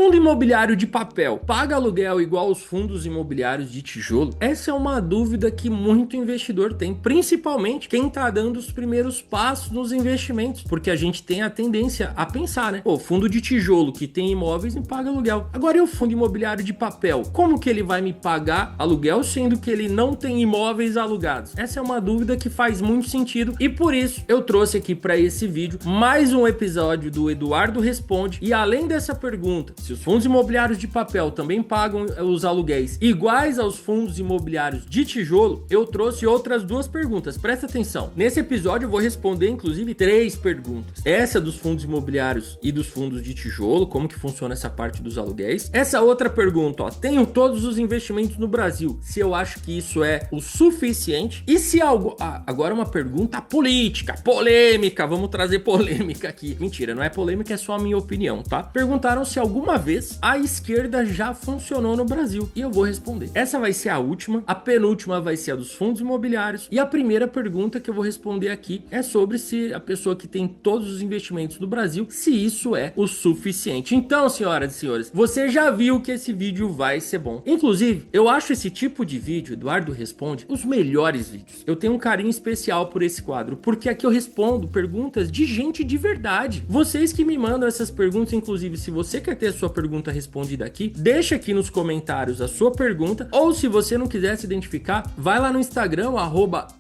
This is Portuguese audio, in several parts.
Fundo imobiliário de papel paga aluguel igual aos fundos imobiliários de tijolo? Essa é uma dúvida que muito investidor tem, principalmente quem está dando os primeiros passos nos investimentos, porque a gente tem a tendência a pensar, né? Pô, fundo de tijolo que tem imóveis me paga aluguel. Agora, e o fundo imobiliário de papel? Como que ele vai me pagar aluguel sendo que ele não tem imóveis alugados? Essa é uma dúvida que faz muito sentido e por isso eu trouxe aqui para esse vídeo mais um episódio do Eduardo Responde. E além dessa pergunta, se os fundos imobiliários de papel também pagam os aluguéis iguais aos fundos imobiliários de tijolo, eu trouxe outras duas perguntas. Presta atenção. Nesse episódio eu vou responder inclusive 3 perguntas. Essa dos fundos imobiliários e dos fundos de tijolo, como que funciona essa parte dos aluguéis. Essa outra pergunta, ó, tenho todos os investimentos no Brasil, se eu acho que isso é o suficiente e se algo... agora uma pergunta política, polêmica, vamos trazer polêmica aqui. Mentira, não é polêmica, é só a minha opinião, tá? Perguntaram se alguma vez a esquerda já funcionou no Brasil e eu vou responder. Essa vai ser a última, a penúltima vai ser a dos fundos imobiliários e a primeira pergunta que eu vou responder aqui é sobre se a pessoa que tem todos os investimentos do Brasil, se isso é o suficiente. Então, senhoras e senhores, você já viu que esse vídeo vai ser bom. Inclusive, eu acho esse tipo de vídeo, Eduardo Responde, os melhores vídeos. Eu tenho um carinho especial por esse quadro, porque aqui eu respondo perguntas de gente de verdade. Vocês que me mandam essas perguntas, inclusive, se você quer ter a sua pergunta respondida aqui, deixa aqui nos comentários a sua pergunta, ou se você não quiser se identificar, vai lá no Instagram,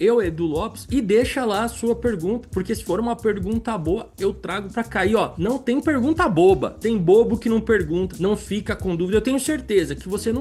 @euedulopes, e deixa lá a sua pergunta, porque se for uma pergunta boa, eu trago pra cair, ó. Não tem pergunta boba, tem bobo que não pergunta, não fica com dúvida. Eu tenho certeza que você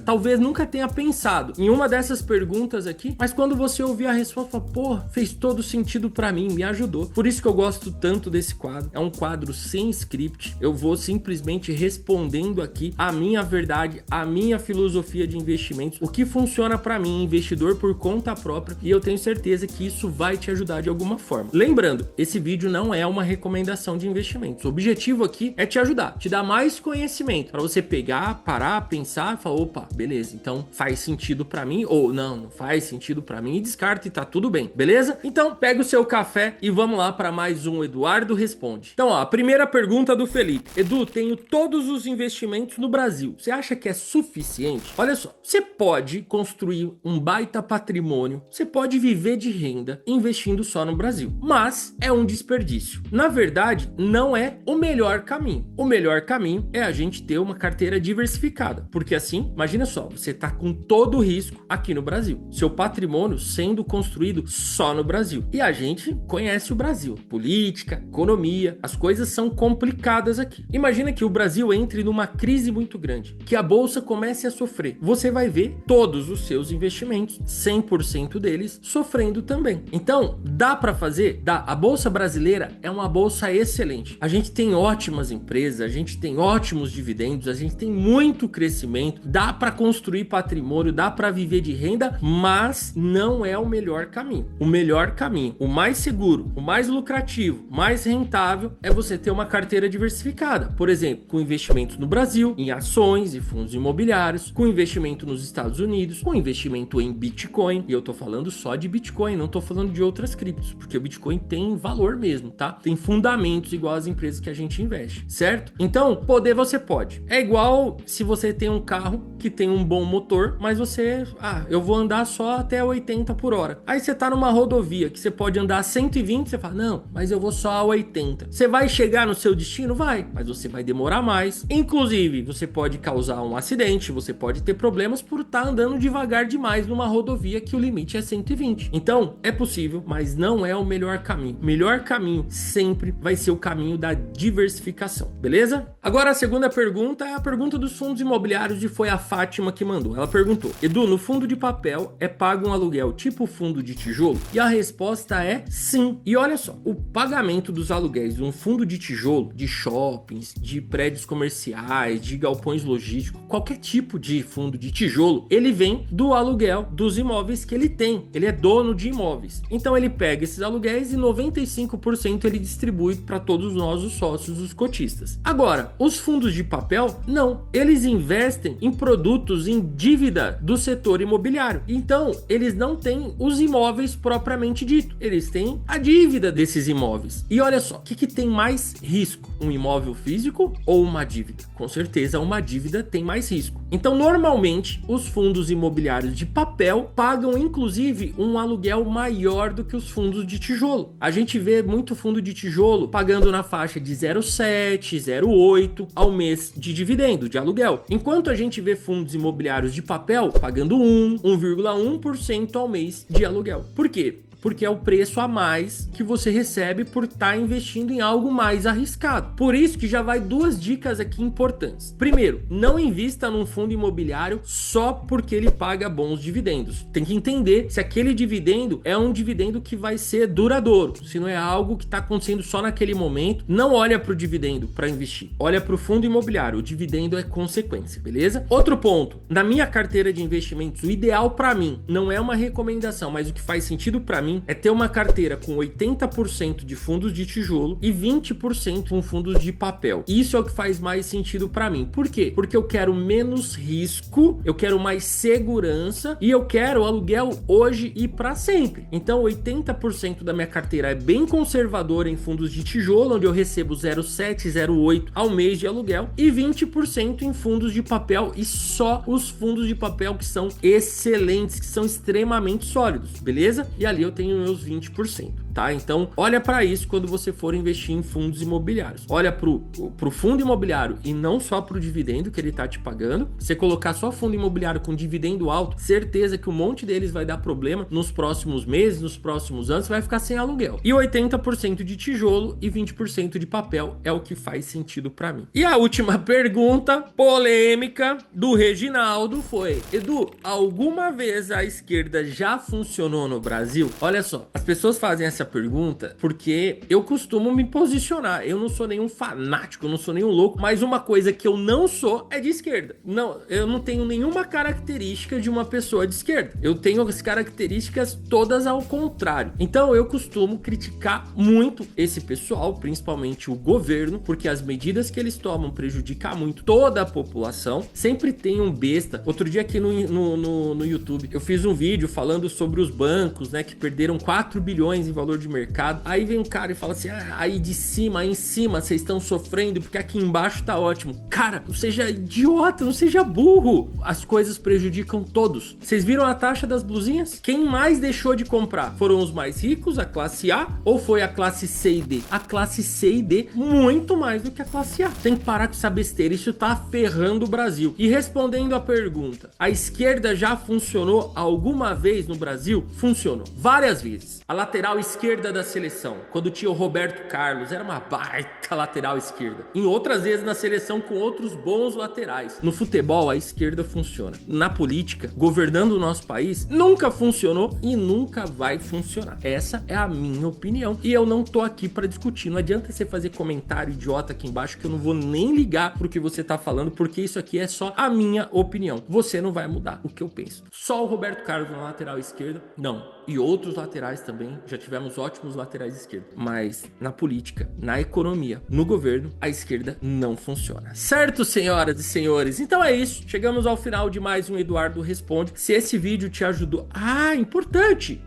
talvez nunca tenha pensado em uma dessas perguntas aqui, mas quando você ouvir a resposta, fala, pô, fez todo sentido pra mim, me ajudou. Por isso que eu gosto tanto desse quadro. É um quadro sem script, eu vou simplesmente respondendo aqui a minha verdade, a minha filosofia de investimentos, o que funciona pra mim, investidor por conta própria, e eu tenho certeza que isso vai te ajudar de alguma forma. Lembrando, esse vídeo não é uma recomendação de investimentos. O objetivo aqui é te ajudar, te dar mais conhecimento para você pegar, parar, pensar e falar, opa, beleza, então faz sentido para mim, ou não faz sentido para mim, e descarta e tá tudo bem, beleza? Então pega o seu café e vamos lá para mais um Eduardo Responde. Então, ó, a primeira pergunta do Felipe. Edu, tenho todos os investimentos no Brasil. Você acha que é suficiente? Olha só, você pode construir um baita patrimônio, você pode viver de renda investindo só no Brasil, mas é um desperdício. Na verdade, não é o melhor caminho. O melhor caminho é a gente ter uma carteira diversificada, porque assim, imagina só, você tá com todo o risco aqui no Brasil, seu patrimônio sendo construído só no Brasil. E a gente conhece o Brasil, política, economia, as coisas são complicadas aqui. Imagina que o Brasil entre numa crise muito grande, que a bolsa comece a sofrer. Você vai ver todos os seus investimentos, 100% deles, sofrendo também. Então, dá para fazer? Dá. A bolsa brasileira é uma bolsa excelente. A gente tem ótimas empresas, a gente tem ótimos dividendos, a gente tem muito crescimento, dá para construir patrimônio, dá para viver de renda, mas não é o melhor caminho. O melhor caminho, o mais seguro, o mais lucrativo, mais rentável é você ter uma carteira diversificada. Por exemplo, com investimentos no Brasil, em ações e fundos imobiliários, com investimento nos Estados Unidos, com investimento em Bitcoin, e eu tô falando só de Bitcoin, não tô falando de outras criptos, porque o Bitcoin tem valor mesmo, tá? Tem fundamentos igual às empresas que a gente investe, certo? Então, poder você pode. É igual se você tem um carro que tem um bom motor, mas você, eu vou andar só até 80 por hora. Aí você tá numa rodovia que você pode andar 120, você fala, não, mas eu vou só a 80. Você vai chegar no seu destino? Vai, mas você vai demorar mais. Inclusive, você pode causar um acidente, você pode ter problemas por estar andando devagar demais numa rodovia que o limite é 120. Então, é possível, mas não é o melhor caminho. O melhor caminho sempre vai ser o caminho da diversificação, beleza? Agora a segunda pergunta é a pergunta dos fundos imobiliários e foi a Fátima que mandou. Ela perguntou, Edu, no fundo de papel é pago um aluguel tipo fundo de tijolo? E a resposta é sim. E olha só, o pagamento dos aluguéis de um fundo de tijolo, de shoppings, de prédios comerciais, de galpões logísticos, qualquer tipo de fundo de tijolo, ele vem do aluguel dos imóveis que ele tem. Ele é dono de imóveis. Então ele pega esses aluguéis e 95% ele distribui para todos nós, os sócios, os cotistas. Agora, os fundos de papel, não. Eles investem em produtos, em dívida do setor imobiliário. Então, eles não têm os imóveis propriamente dito. Eles têm a dívida desses imóveis. E olha só, o que tem mais risco? Um imóvel físico ou uma uma dívida. Com certeza, uma dívida tem mais risco. Então, normalmente, os fundos imobiliários de papel pagam, inclusive, um aluguel maior do que os fundos de tijolo. A gente vê muito fundo de tijolo pagando na faixa de 0,7, 0,8 ao mês de dividendo, de aluguel. Enquanto a gente vê fundos imobiliários de papel pagando 1,1% ao mês de aluguel. Por quê? Porque é o preço a mais que você recebe por estar investindo em algo mais arriscado. Por isso que já vai duas dicas aqui importantes. Primeiro, não invista num fundo imobiliário só porque ele paga bons dividendos. Tem que entender se aquele dividendo é um dividendo que vai ser duradouro, se não é algo que está acontecendo só naquele momento. Não olha para o dividendo para investir, olha para o fundo imobiliário. O dividendo é consequência, beleza? Outro ponto, na minha carteira de investimentos, o ideal para mim, não é uma recomendação, mas o que faz sentido para mim é ter uma carteira com 80% de fundos de tijolo e 20% com fundos de papel. Isso é o que faz mais sentido para mim. Por quê? Porque eu quero menos risco, eu quero mais segurança e eu quero aluguel hoje e para sempre. Então, 80% da minha carteira é bem conservadora em fundos de tijolo, onde eu recebo 0,7, 0,8 ao mês de aluguel, e 20% em fundos de papel, e só os fundos de papel que são excelentes, que são extremamente sólidos, beleza? E ali eu tenho meus 20%, tá? Então, olha para isso quando você for investir em fundos imobiliários. Olha pro fundo imobiliário e não só pro dividendo que ele tá te pagando. Você colocar só fundo imobiliário com dividendo alto, certeza que um monte deles vai dar problema nos próximos meses, nos próximos anos, vai ficar sem aluguel. E 80% de tijolo e 20% de papel é o que faz sentido para mim. E a última pergunta polêmica do Reginaldo foi: Edu, alguma vez a esquerda já funcionou no Brasil? Olha só, as pessoas fazem essa pergunta porque eu costumo me posicionar. Eu não sou nenhum fanático, eu não sou nenhum louco, mas uma coisa que eu não sou é de esquerda. Não, eu não tenho nenhuma característica de uma pessoa de esquerda. Eu tenho as características todas ao contrário. Então eu costumo criticar muito esse pessoal, principalmente o governo, porque as medidas que eles tomam prejudicam muito toda a população. Sempre tem um besta. Outro dia aqui no YouTube, eu fiz um vídeo falando sobre os bancos, né, que perderam 4 bilhões em valor de mercado. Aí vem um cara e fala assim: aí de cima, aí em cima vocês estão sofrendo porque aqui embaixo tá ótimo. Cara, não seja idiota, não seja burro. As coisas prejudicam todos. Vocês viram a taxa das blusinhas? Quem mais deixou de comprar? Foram os mais ricos, a classe A, ou foi a classe C e D? A classe C e D muito mais do que a classe A. Tem que parar com essa besteira, isso tá ferrando o Brasil. E respondendo a pergunta, a esquerda já funcionou alguma vez no Brasil? Funcionou várias vezes. A lateral esquerda da seleção, quando tinha o Roberto Carlos, era uma baita lateral esquerda. Em outras vezes na seleção com outros bons laterais. No futebol, a esquerda funciona. Na política, governando o nosso país, nunca funcionou e nunca vai funcionar. Essa é a minha opinião e eu não tô aqui para discutir. Não adianta você fazer comentário idiota aqui embaixo que eu não vou nem ligar pro que você tá falando, porque isso aqui é só a minha opinião. Você não vai mudar o que eu penso. Só o Roberto Carlos na lateral esquerda? Não. E outros laterais também, já tivemos ótimos laterais esquerdos. Mas na política, na economia, no governo, a esquerda não funciona. Certo, senhoras e senhores? Então é isso. Chegamos ao final de mais um Eduardo Responde. Se esse vídeo te ajudou... importante!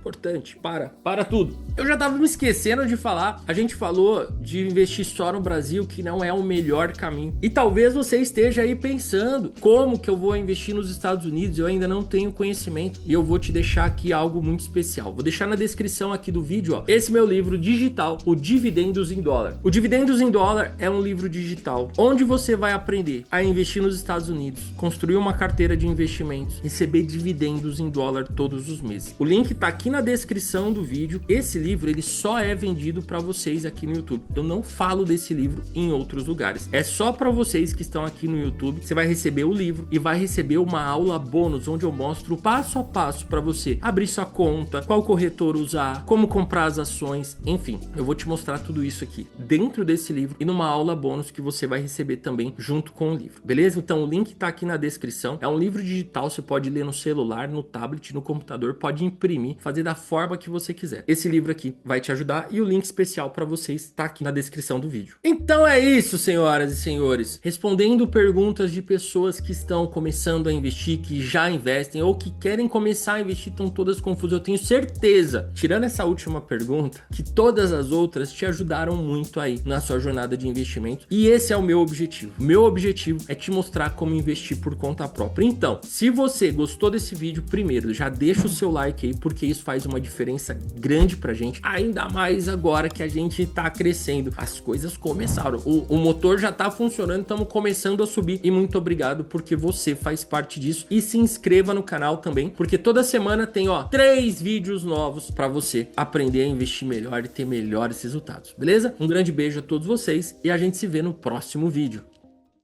Para tudo. Eu já tava me esquecendo de falar. A gente falou de investir só no Brasil, que não é o melhor caminho. E talvez você esteja aí pensando, como que eu vou investir nos Estados Unidos? Eu ainda não tenho conhecimento. E eu vou te deixar aqui algo muito especial. Vou deixar na descrição aqui do vídeo, ó, esse meu livro digital, o Dividendos em Dólar. O Dividendos em Dólar é um livro digital onde você vai aprender a investir nos Estados Unidos, construir uma carteira de investimentos, receber dividendos em dólar todos os meses. O link tá aqui na descrição do vídeo. Esse livro, ele só é vendido para vocês aqui no YouTube. Eu não falo desse livro em outros lugares. É só para vocês que estão aqui no YouTube. Você vai receber o livro e vai receber uma aula bônus onde eu mostro passo a passo para você abrir sua conta, qual corretor usar, como comprar as ações, enfim, eu vou te mostrar tudo isso aqui dentro desse livro e numa aula bônus que você vai receber também junto com o livro, beleza? Então o link tá aqui na descrição. É um livro digital, você pode ler no celular, no tablet, no computador, pode imprimir, fazer da forma que você quiser. Esse livro aqui vai te ajudar e o link especial para vocês tá aqui na descrição do vídeo. Então é isso, senhoras e senhores, respondendo perguntas de pessoas que estão começando a investir, que já investem ou que querem começar a investir, estão todas confusas. Eu tenho certeza, tirando essa última pergunta, que todas as outras te ajudaram muito aí na sua jornada de investimento. E esse é o meu objetivo. Meu objetivo é te mostrar como investir por conta própria. Então, se você gostou desse vídeo, primeiro, já deixa o seu like aí, porque isso faz uma diferença grande pra gente, ainda mais agora que a gente tá crescendo. As coisas começaram, o motor já tá funcionando, estamos começando a subir, e muito obrigado porque você faz parte disso. E se inscreva no canal também, porque toda semana tem, ó, 3 vídeos novos pra você aprender a investir melhor e ter melhores resultados, beleza? Um grande beijo a todos vocês e a gente se vê no próximo vídeo.